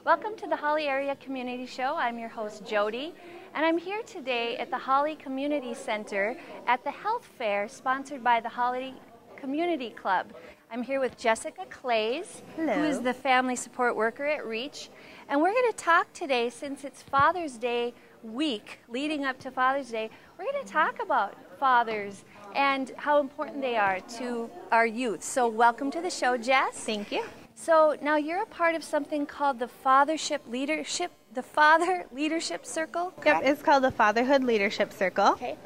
Welcome to the Hawley Area Community Show. I'm your host, Jody, and I'm here today at the Hawley Community Center at the Health Fair sponsored by the Hawley Community Club. I'm here with Jessica Clays, Hello. who is the family support worker at REACH, and we're going to talk today, since it's Father's Day week leading up to Father's Day, we're going to talk about fathers and how important they are to our youth. So welcome to the show, Jess. Thank you. So now you're a part of something called the Father Leadership Circle? Yep, it's called the Fatherhood Leadership Circle. Okay.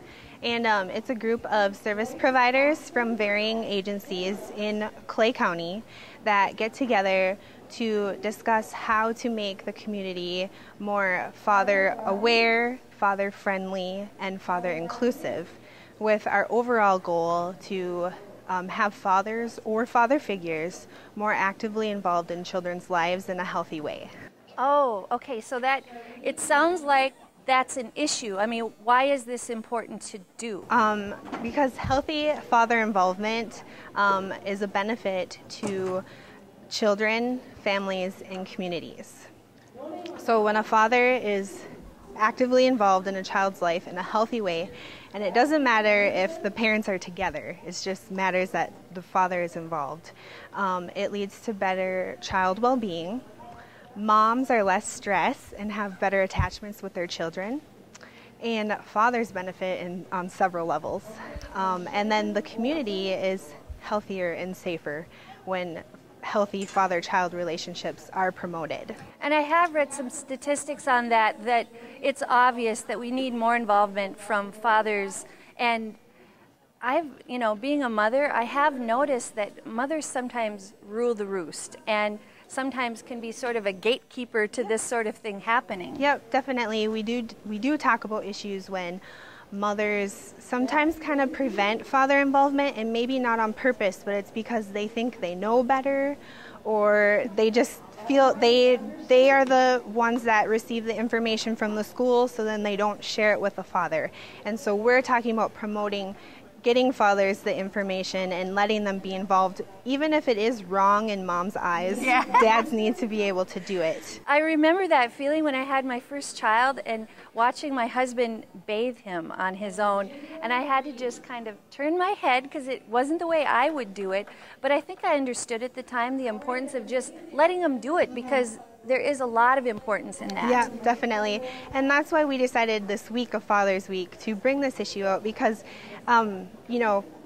And it's a group of service providers from varying agencies in Clay County that get together to discuss how to make the community more father-aware, father-friendly, and father-inclusive, with our overall goal to have fathers or father figures more actively involved in children's lives in a healthy way. Oh, okay. So that, it sounds like that's an issue. I mean, why is this important to do? Because healthy father involvement is a benefit to children, families, and communities. So when a father is actively involved in a child's life in a healthy way, and it doesn't matter if the parents are together, it just matters that the father is involved. It leads to better child well-being. Moms are less stressed and have better attachments with their children. And fathers benefit on several levels. And then the community is healthier and safer when healthy father-child relationships are promoted. And I have read some statistics on that, that it's obvious that we need more involvement from fathers. And being a mother, I have noticed that mothers sometimes rule the roost and sometimes can be sort of a gatekeeper to this sort of thing happening. Yep, definitely. We do talk about issues when mothers sometimes kind of prevent father involvement, and maybe not on purpose, but it's because they think they know better, or they just feel they are the ones that receive the information from the school, so then they don't share it with the father. And so we're talking about promoting getting fathers the information and letting them be involved, even if it is wrong in mom's eyes. Yeah. Dads need to be able to do it. I remember that feeling when I had my first child and watching my husband bathe him on his own, and I had to just kind of turn my head because it wasn't the way I would do it, but I think I understood at the time the importance of just letting him do it, because there is a lot of importance in that. Yeah, definitely. And that's why we decided this week of Father's Week to bring this issue out, because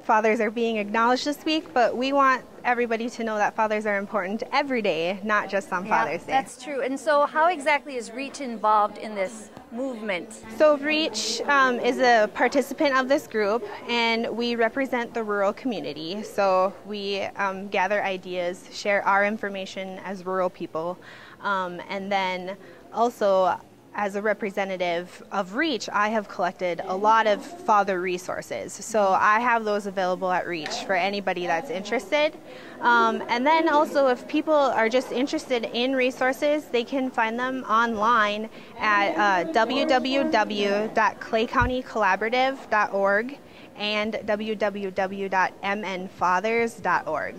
fathers are being acknowledged this week, but we want everybody to know that fathers are important every day, not just on Father's Day. That's true. And so how exactly is REACH involved in this movement? So REACH is a participant of this group, and we represent the rural community. So we gather ideas, share our information as rural people, and then also, as a representative of REACH, I have collected a lot of father resources. So I have those available at REACH for anybody that's interested. And then also, if people are just interested in resources, they can find them online at www.claycountycollaborative.org and www.mnfathers.org.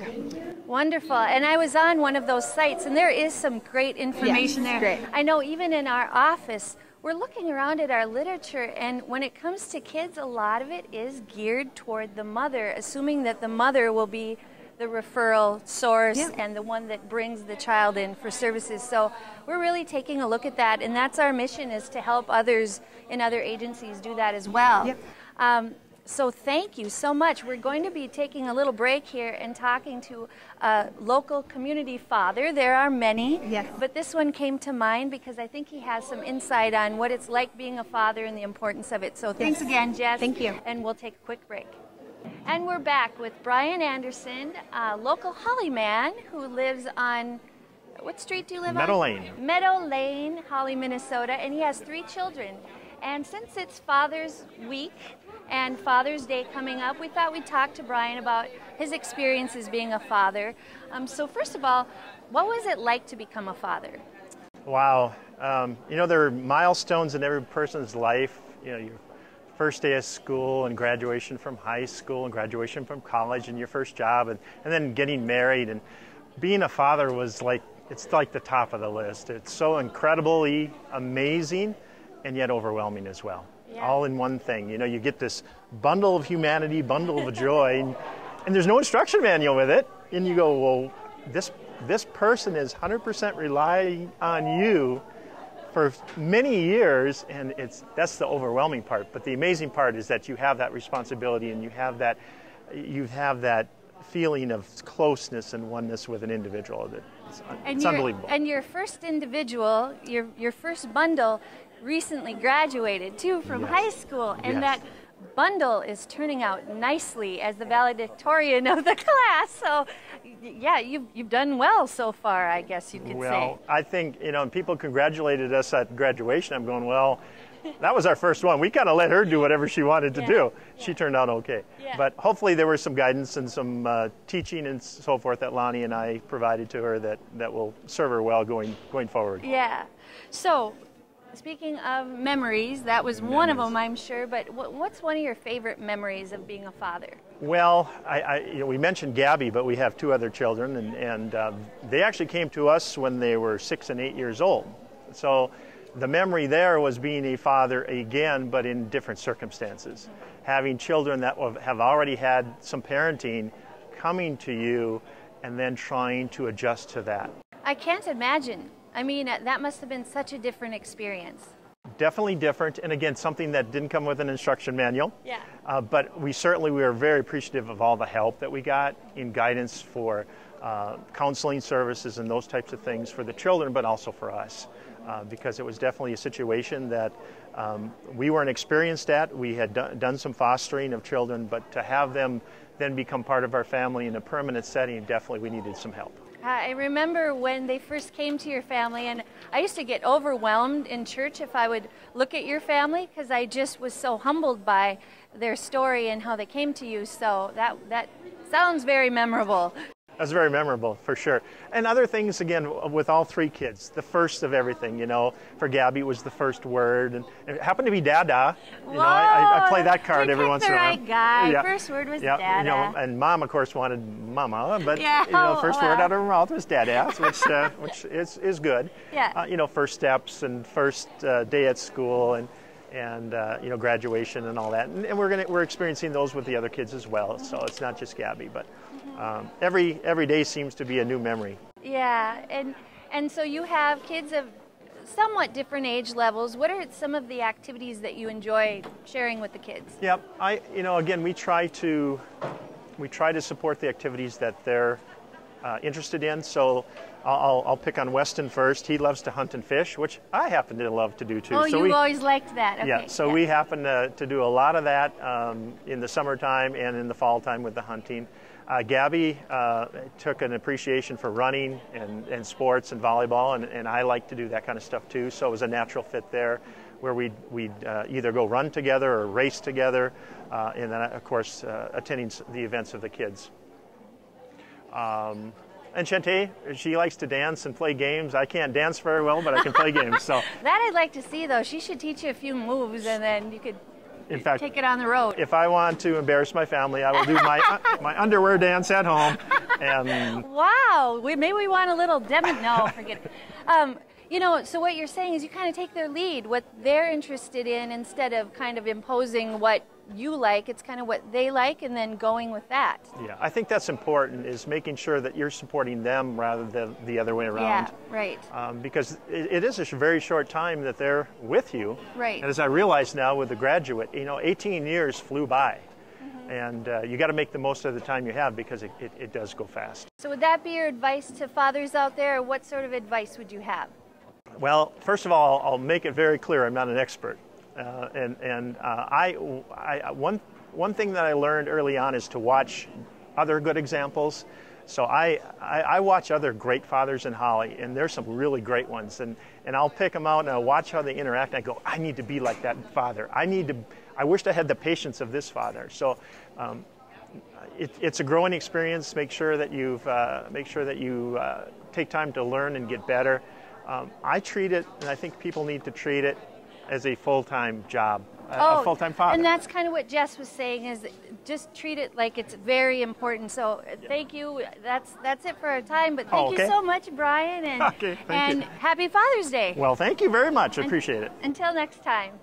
Wonderful. And I was on one of those sites, and there is some great information there. Great. I know even in our office, we're looking around at our literature, and when it comes to kids, a lot of it is geared toward the mother, assuming that the mother will be the referral source and the one that brings the child in for services. So we're really taking a look at that, and that's our mission, is to help others in other agencies do that as well. Yep. So thank you so much. We're going to be taking a little break here and talking to a local community father. There are many, yes, but this one came to mind because I think he has some insight on what it's like being a father and the importance of it. So thanks again, Jess. Thank you. And we'll take a quick break. And we're back with Brian Anderson, a local Hawley man who lives on, what street do you live on? Meadow Lane. Meadow Lane, Hawley, Minnesota, and he has 3 children. And since it's Father's Week and Father's Day coming up, we thought we'd talk to Brian about his experiences being a father. So first of all, what was it like to become a father? Wow. There are milestones in every person's life. Your first day of school and graduation from high school and graduation from college and your first job and then getting married. And being a father was like it's like the top of the list. It's so incredibly amazing and yet overwhelming as well. Yeah. All in one thing. You know, you get this bundle of humanity, bundle of joy, and there's no instruction manual with it. And you go, well, this person is 100% relying on you for many years, and that's the overwhelming part. But the amazing part is that you have that responsibility, and you have that feeling of closeness and oneness with an individual. It's unbelievable. And your first individual, your first bundle, recently graduated too from Yes. high school, and Yes. that bundle is turning out nicely as the valedictorian of the class. So, yeah, you've done well so far, I guess you could say. Well, I think, you know, and people congratulated us at graduation. I'm going, well, that was our first one. We kind of let her do whatever she wanted to do. She turned out okay. Yeah. But hopefully there was some guidance and some teaching and so forth that Lonnie and I provided to her that will serve her well going forward. Yeah. So, speaking of memories, that was one of them, I'm sure. But what's one of your favorite memories of being a father? Well, we mentioned Gabby, but we have two other children, and they actually came to us when they were 6 and 8 years old. So the memory there was being a father again, but in different circumstances. Having children that have already had some parenting coming to you and then trying to adjust to that. I can't imagine. I mean, that must have been such a different experience. Definitely different, and again, something that didn't come with an instruction manual. Yeah. But we were very appreciative of all the help that we got in guidance for counseling services and those types of things for the children, but also for us. Because it was definitely a situation that we weren't experienced at. We had done some fostering of children, but to have them then become part of our family in a permanent setting, definitely we needed some help. I remember when they first came to your family, and I used to get overwhelmed in church if I would look at your family, because I just was so humbled by their story and how they came to you. So that sounds very memorable. That's very memorable, for sure. And other things, again, with all three kids, the first of everything, you know, for Gabby it was the first word, and it happened to be Dada. You know, I play that card every once in a while. Right guy. Yeah. First word was Yeah, Dada. you know, and Mom, of course, wanted Mama, but Yeah, you know, first word well. out of her mouth was Dada, which is good. Yeah. You know, first steps and first day at school and you know, graduation and all that, and we're experiencing those with the other kids as well. So it's not just Gabby, but every day seems to be a new memory. Yeah, and so you have kids of somewhat different age levels. What are some of the activities that you enjoy sharing with the kids? Yep, you know, again, we try to support the activities that they're interested in. So I'll pick on Weston first. He loves to hunt and fish, which I happen to love to do too. Oh, so you've always liked that. Okay. Yeah, so we happen to do a lot of that in the summertime and in the fall time with the hunting. Gabby took an appreciation for running and sports and volleyball, and I like to do that kind of stuff too. So it was a natural fit there, where we'd either go run together or race together, and then of course attending the events of the kids. And Shantae, she likes to dance and play games. I can't dance very well, but I can play games. So that I'd like to see, though. She should teach you a few moves, and then you could in fact, take it on the road. If I want to embarrass my family, I will do my underwear dance at home. And wow, maybe we want a little demo. No, forget it. You know, so what you're saying is you kind of take their lead, what they're interested in, instead of kind of imposing what you like. It's kind of what they like, and then going with that. Yeah, I think that's important, is making sure that you're supporting them rather than the other way around. Yeah, right. Because it is a very short time that they're with you. Right. And as I realize now with the graduate, you know, 18 years flew by. And you got to make the most of the time you have, because it does go fast. So would that be your advice to fathers out there, or what sort of advice would you have? Well, first of all, I'll make it very clear I'm not an expert. One thing that I learned early on is to watch other good examples. So I watch other great fathers in Hawley, and there's some really great ones. And I'll pick them out, and I'll watch how they interact, and I go, I need to be like that father. I wished I had the patience of this father. So it's a growing experience. Make sure that you take time to learn and get better. I treat it, and I think people need to treat it, as a full-time job, a full-time father. And that's kind of what Jess was saying, is just treat it like it's very important. So thank you. That's it for our time. But thank you so much, Brian. And, thank you. Happy Father's Day. Well, thank you very much. I appreciate it. Until next time.